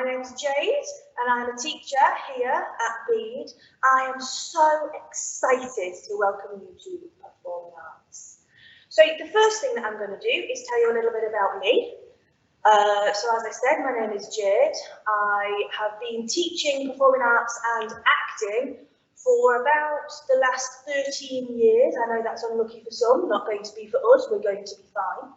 my name's Jade and I'm a teacher here at Bede. I am so excited to welcome you to Performing Arts. So the first thing that I'm going to do is tell you a little bit about me. So as I said, my name is Jade. I have been teaching performing arts and acting for about the last 13 years. I know that's unlucky for some, not going to be for us, we're going to be fine.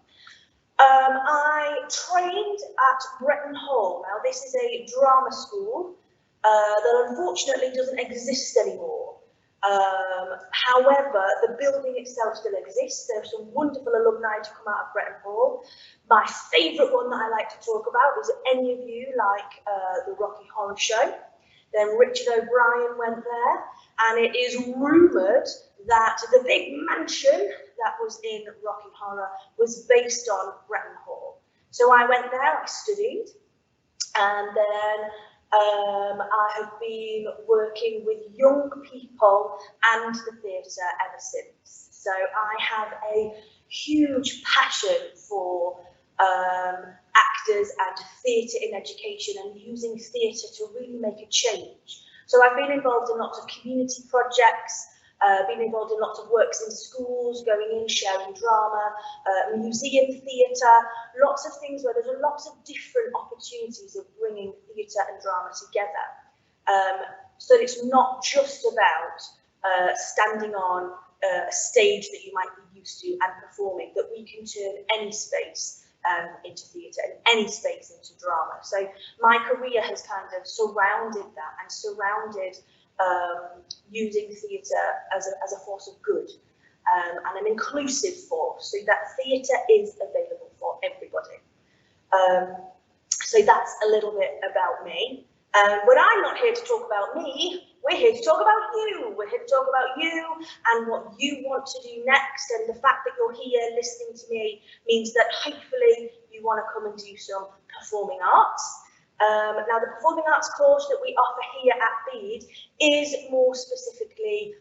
I trained at Bretton Hall. Now this is a drama school that unfortunately doesn't exist anymore. However, the building itself still exists. There are some wonderful alumni to come out of Bretton Hall. My favourite one that I like to talk about is any of you like the Rocky Horror Show. Then Richard O'Brien went there, and it is rumoured that the big mansion that was in Rocky Horror was based on Bretton Hall. So I went there, I studied, and then I have been working with young people and the theatre ever since. So I have a huge passion for actors and theatre in education and using theatre to really make a change. So I've been involved in lots of community projects, been involved in lots of works in schools, going in, sharing drama, museum theatre, lots of things where there's lots of different opportunities of bringing theatre and drama together. So it's not just about standing on a stage that you might be used to and performing, that we can turn any space into theatre and any space into drama. So my career has kind of surrounded that and surrounded using theatre as a force of good and an inclusive force, so that theatre is available for everybody. So that's a little bit about me. But I'm not here to talk about me, we're here to talk about you. We're here to talk about you and what you want to do next, and the fact that you're here listening to me means that hopefully you want to come and do some performing arts. Now the performing arts course that we offer here at Bede is more specifically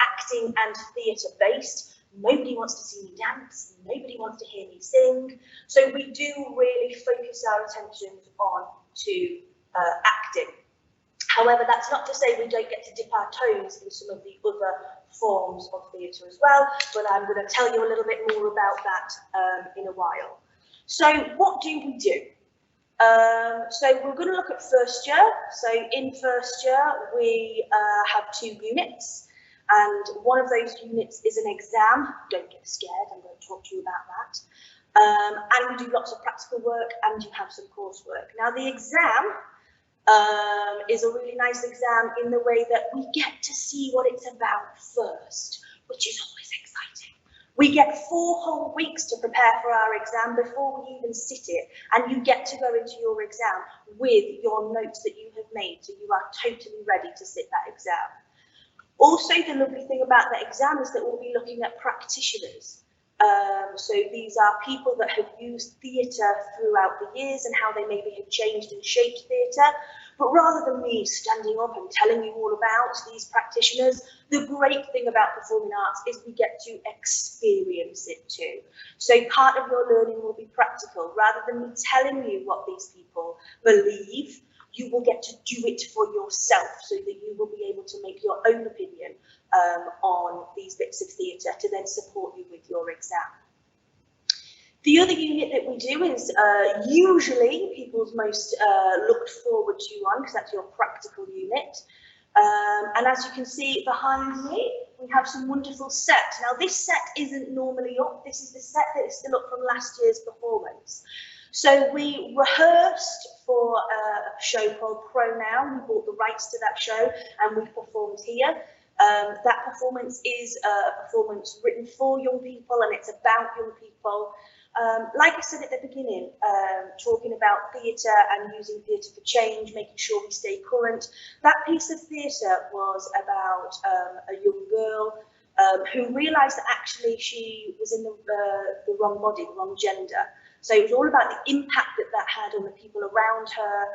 acting and theatre based. Nobody wants to see me dance, nobody wants to hear me sing, so we do really focus our attentions on to acting. However, that's not to say we don't get to dip our toes in some of the other forms of theatre as well, but I'm going to tell you a little bit more about that in a while. So what do we do? So we're going to look at first year. So in first year, we have 2 units, and one of those units is an exam. Don't get scared, I'm going to talk to you about that. And we do lots of practical work, and you have some coursework. Now the exam is a really nice exam in the way that we get to see what it's about first, which is always exciting. We get 4 whole weeks to prepare for our exam before we even sit it, and you get to go into your exam with your notes that you have made, so you are totally ready to sit that exam. Also, the lovely thing about the exam is that we'll be looking at practitioners. So these are people that have used theatre throughout the years and how they maybe have changed and shaped theatre. But rather than me standing up and telling you all about these practitioners, the great thing about performing arts is we get to experience it too. So part of your learning will be practical. Rather than me telling you what these people believe, you will get to do it for yourself, so that you will be able to make your own opinion on these bits of theatre to then support you with your exam. The other unit that we do is usually people's most looked forward to one, because that's your practical unit. And as you can see behind me, we have some wonderful set. Now this set isn't normally up, this is the set that is still up from last year's performance. So we rehearsed for a show called Pronoun. We bought the rights to that show and we performed here. That performance is a performance written for young people, and it's about young people. Like I said at the beginning, talking about theatre and using theatre for change, making sure we stay current. That piece of theatre was about a young girl who realised that actually she was in the wrong body, the wrong gender. So it was all about the impact that that had on the people around her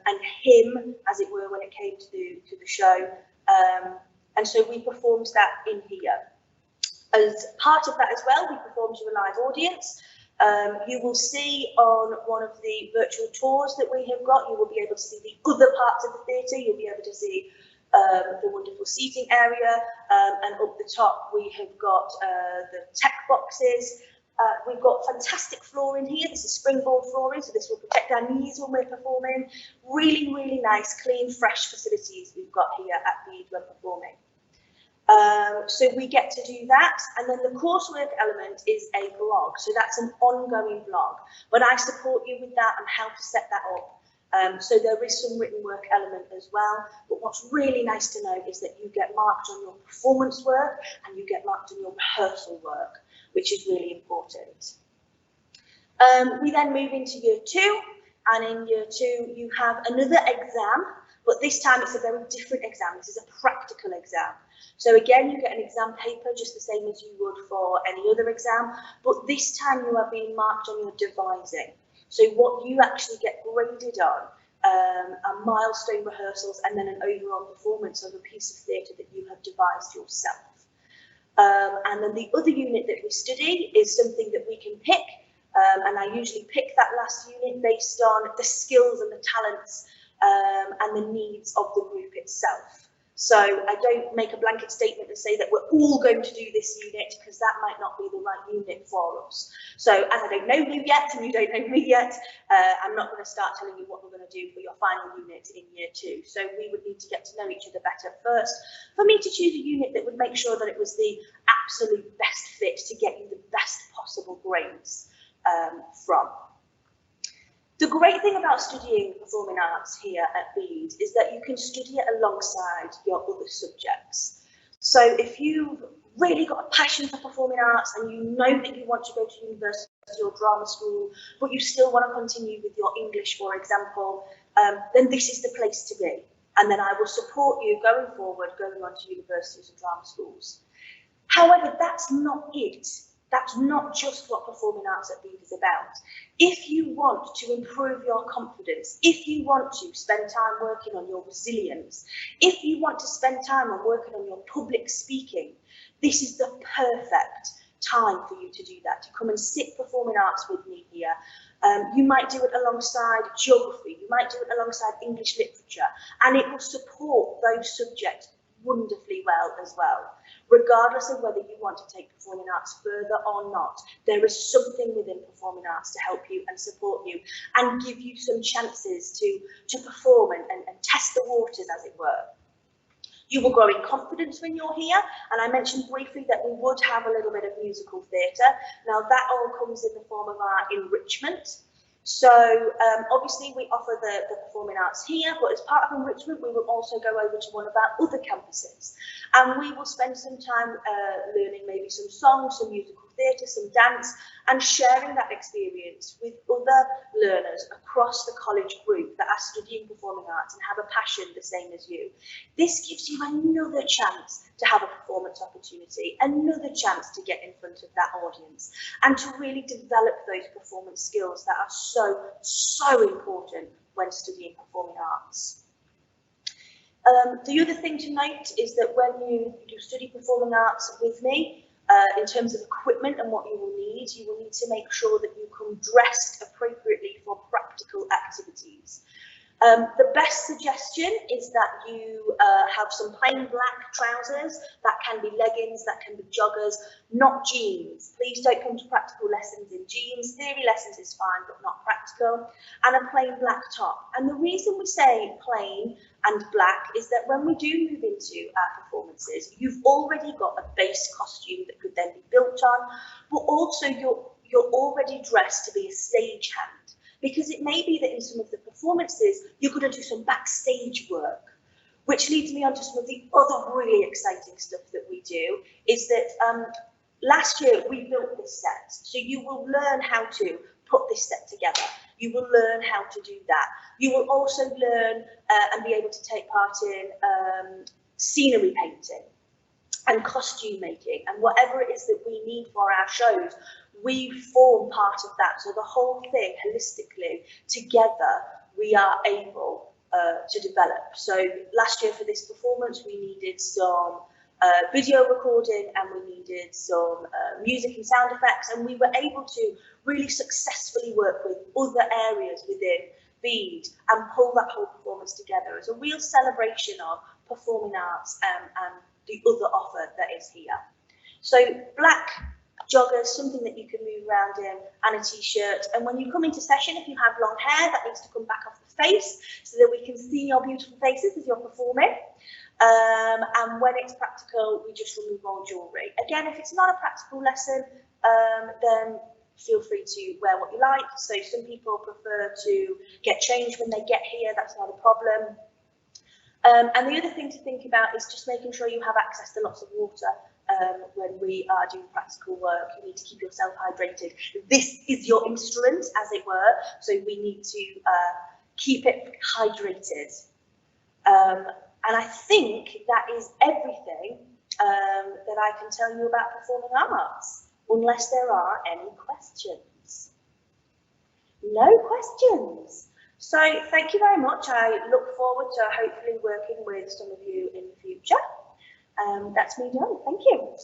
and him, as it were, when it came to the show. And so we performed that in here. As part of that as well, we performed to a live audience. You will see on one of the virtual tours that we have got, you will be able to see the other parts of the theatre. You'll be able to see the wonderful seating area, and up the top we have got the tech boxes. We've got fantastic flooring here. This is springboard flooring, so this will protect our knees when we're performing. Really, really nice, clean, fresh facilities we've got here at Bede when performing. So we get to do that, and then the coursework element is a blog, so that's an ongoing blog, but I support you with that and how to set that up. So there is some written work element as well, but what's really nice to know is that you get marked on your performance work and you get marked on your rehearsal work, which is really important. We then move into year 2, and in year 2 you have another exam, but this time it's a very different exam. This is a practical exam. So again, you get an exam paper just the same as you would for any other exam, but this time you are being marked on your devising. So what you actually get graded on are milestone rehearsals and then an overall performance of a piece of theatre that you have devised yourself. And then the other unit that we study is something that we can pick, and I usually pick that last unit based on the skills and the talents and the needs of the group itself. So I don't make a blanket statement and say that we're all going to do this unit, because that might not be the right unit for us. So as I don't know you yet and you don't know me yet, I'm not going to start telling you what we're going to do for your final unit in year 2. So we would need to get to know each other better first for me to choose a unit that would make sure that it was the absolute best fit to get you the best possible grades from. The great thing about studying performing arts here at Bede is that you can study it alongside your other subjects. So if you've really got a passion for performing arts and you know that you want to go to university or drama school, but you still want to continue with your English, for example, then this is the place to be. And then I will support you going forward, going on to universities and drama schools. However, that's not it. That's not just what performing arts at Bede is about. If you want to improve your confidence, if you want to spend time working on your resilience, if you want to spend time on working on your public speaking, this is the perfect time for you to do that, to come and sit performing arts with me here. You might do it alongside geography, you might do it alongside English literature, and it will support those subjects wonderfully well as well. Regardless of whether you want to take performing arts further or not, there is something within performing arts to help you and support you and give you some chances to perform and test the waters, as it were. You will grow in confidence when you're here, and I mentioned briefly that we would have a little bit of musical theatre. Now that all comes in the form of our enrichment. So obviously we offer the performing arts here, but as part of enrichment we will also go over to one of our other campuses, and we will spend some time learning maybe some songs, some musical theatre, some dance, and sharing that experience with other learners across the college group that are studying performing arts and have a passion the same as you. This gives you another chance to have a performance opportunity, another chance to get in front of that audience and to really develop those performance skills that are so important when studying performing arts. The other thing to note is that when you study performing arts with me, in terms of equipment and what you will need to make sure that you come dressed appropriately for practical activities. The best suggestion is that you have some plain black trousers. That can be leggings, that can be joggers, not jeans. Please don't come to practical lessons in jeans. Theory lessons is fine, but not practical. And a plain black top. And the reason we say plain and black is that when we do move into our performances, you've already got a base costume that could then be built on, but also you're already dressed to be a stagehand. Because it may be that in some of the performances, you're going to do some backstage work, which leads me on to some of the other really exciting stuff that we do, is that last year we built this set. So you will learn how to put this set together. You will learn how to do that. You will also learn and be able to take part in scenery painting and costume making and whatever it is that we need for our shows. We form part of that. So the whole thing holistically together, we are able to develop. So last year for this performance, we needed some video recording, and we needed some music and sound effects, and we were able to really successfully work with other areas within Bede and pull that whole performance together as a real celebration of performing arts and the other offer that is here. So black joggers, something that you can move around in, and a t-shirt. And when you come into session, if you have long hair, that needs to come back off the face so that we can see your beautiful faces as you're performing. And when it's practical, we just remove all jewellery. Again, if it's not a practical lesson, then feel free to wear what you like. So some people prefer to get changed when they get here, that's not a problem. And the other thing to think about is just making sure you have access to lots of water when we are doing practical work. You need to keep yourself hydrated. This is your instrument, as it were, so we need to keep it hydrated. And I think that is everything that I can tell you about performing arts, unless there are any questions. No questions. So thank you very much. I look forward to hopefully working with some of you in the future. That's me done. Thank you.